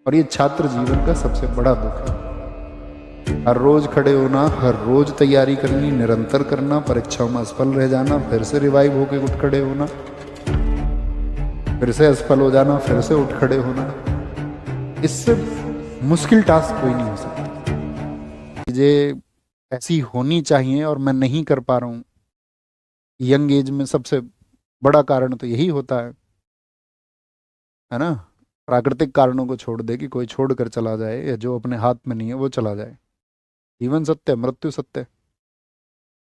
और ये छात्र जीवन का सबसे बड़ा दुख है। हर रोज खड़े होना, हर रोज तैयारी करनी, निरंतर करना, परीक्षाओं में असफल रह जाना, फिर से रिवाइव होके उठ खड़े होना, फिर से असफल हो जाना, फिर से उठ खड़े होना। इससे मुश्किल टास्क कोई नहीं हो सकता। चीजें ऐसी होनी चाहिए और मैं नहीं कर पा रहा हूँ। यंग एज में सबसे बड़ा कारण तो यही होता है ना। प्राकृतिक कारणों को छोड़ दे कि कोई छोड़ कर चला जाए, या जो अपने हाथ में नहीं है वो चला जाए। जीवन सत्य है, मृत्यु सत्य है।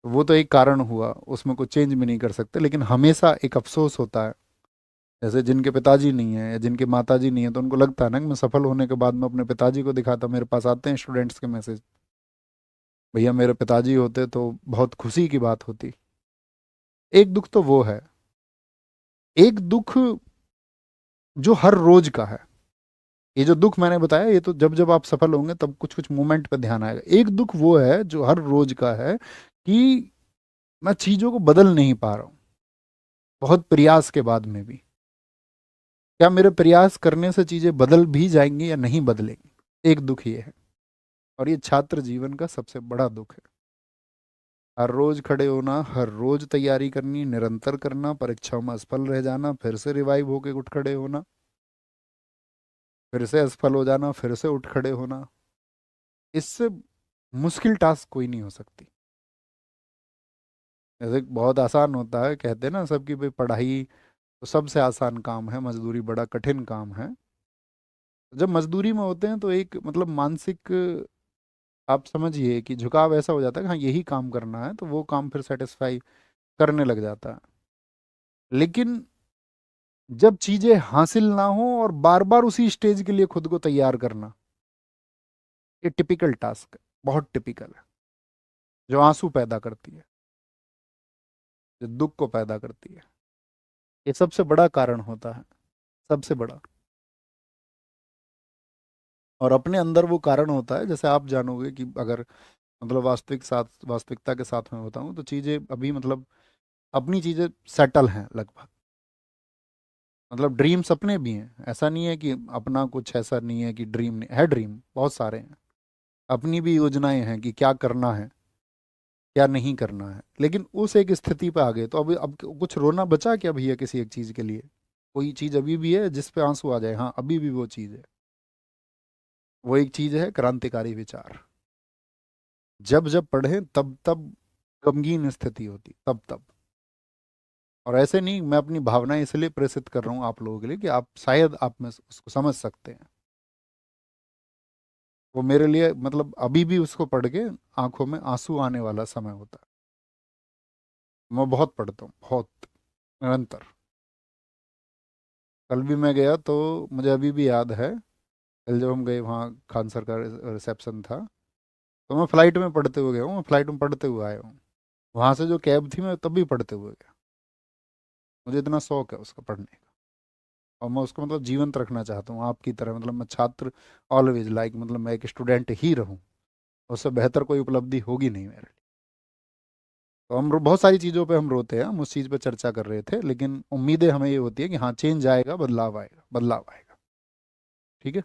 वो तो एक कारण हुआ, उसमें कोई चेंज भी नहीं कर सकते, लेकिन हमेशा एक अफसोस होता है। जैसे जिनके पिताजी नहीं है या जिनके माताजी नहीं है, तो उनको लगता है ना कि मैं सफल होने के बाद मैं अपने पिताजी को दिखाता। मेरे पास आते हैं स्टूडेंट्स के मैसेज, भैया मेरे पिताजी होते तो बहुत खुशी की बात होती। एक दुख तो वो है। एक दुख जो हर रोज का है। ये जो दुख मैंने बताया, ये तो जब जब आप सफल होंगे तब कुछ कुछ मोमेंट पे ध्यान आएगा। एक दुख वो है जो हर रोज का है कि मैं चीजों को बदल नहीं पा रहा हूँ, बहुत प्रयास के बाद में भी। क्या मेरे प्रयास करने से चीजें बदल भी जाएंगी या नहीं बदलेंगी? एक दुख ये है। और ये छात्र जीवन का सबसे बड़ा दुख है। हर रोज खड़े होना, हर रोज तैयारी करनी, निरंतर करना, परीक्षाओं में असफल रह जाना, फिर से रिवाइव होके उठ खड़े होना, फिर से असफल हो जाना, फिर से उठ खड़े होना। इससे मुश्किल टास्क कोई नहीं हो सकती। जैसे बहुत आसान होता है, कहते हैं ना सबकी भाई पढ़ाई तो सबसे आसान काम है, मजदूरी बड़ा कठिन काम है। जब मजदूरी में होते हैं तो एक मतलब मानसिक, आप समझिए कि झुकाव ऐसा हो जाता है कि हाँ यही काम करना है, तो वो काम फिर सेटिस्फाई करने लग जाता है। लेकिन जब चीजें हासिल ना हो और बार बार उसी स्टेज के लिए खुद को तैयार करना, ये टिपिकल टास्क है, बहुत टिपिकल है, जो आंसू पैदा करती है, जो दुख को पैदा करती है। ये सबसे बड़ा कारण होता है, सबसे बड़ा। और अपने अंदर वो कारण होता है, जैसे आप जानोगे कि अगर मतलब वास्तविकता के साथ में बताऊं तो चीजें अभी मतलब अपनी चीजें सेटल हैं लगभग। मतलब ड्रीम्स अपने भी हैं, ऐसा नहीं है कि अपना कुछ ऐसा नहीं है कि ड्रीम नहीं है, ड्रीम बहुत सारे हैं। अपनी भी योजनाएं हैं कि क्या करना है, क्या नहीं करना है। लेकिन उस एक स्थिति पे आ गए तो अब कुछ रोना बचा क्या भैया किसी एक चीज के लिए? कोई चीज अभी भी है जिस पे आंसू आ जाए? हाँ, अभी भी वो चीज है। वो एक चीज है क्रांतिकारी विचार। जब जब पढ़ें तब तब गमगीन स्थिति होती, तब तब। और ऐसे नहीं, मैं अपनी भावनाएं इसलिए प्रेषित कर रहा हूँ आप लोगों के लिए कि आप शायद आप में उसको समझ सकते हैं। वो मेरे लिए मतलब अभी भी उसको पढ़ के आंखों में आंसू आने वाला समय होता है। मैं बहुत पढ़ता हूँ, बहुत, निरंतर। कल भी मैं गया तो मुझे अभी भी याद है, कल जब हम गए वहाँ खान सर का रिसेप्शन था, तो मैं फ्लाइट में पढ़ते हुए गया हूँ, मैं फ्लाइट में पढ़ते हुए आया हूँ। वहाँ से जो कैब थी मैं तब भी पढ़ते हुए गया। मुझे इतना शौक है उसका पढ़ने का। और मैं उसको मतलब जीवंत रखना चाहता हूँ आपकी तरह। मतलब मैं छात्र ऑलवेज लाइक, मतलब मैं एक स्टूडेंट ही रहूँ। उससे बेहतर कोई उपलब्धि होगी नहीं मेरे लिए। तो बहुत सारी चीज़ों पे हम रोते हैं, हम उस चीज़ पे चर्चा कर रहे थे, लेकिन उम्मीदें हमें ये होती है कि हाँ चेंज आएगा, बदलाव आएगा, बदलाव आएगा। ठीक है।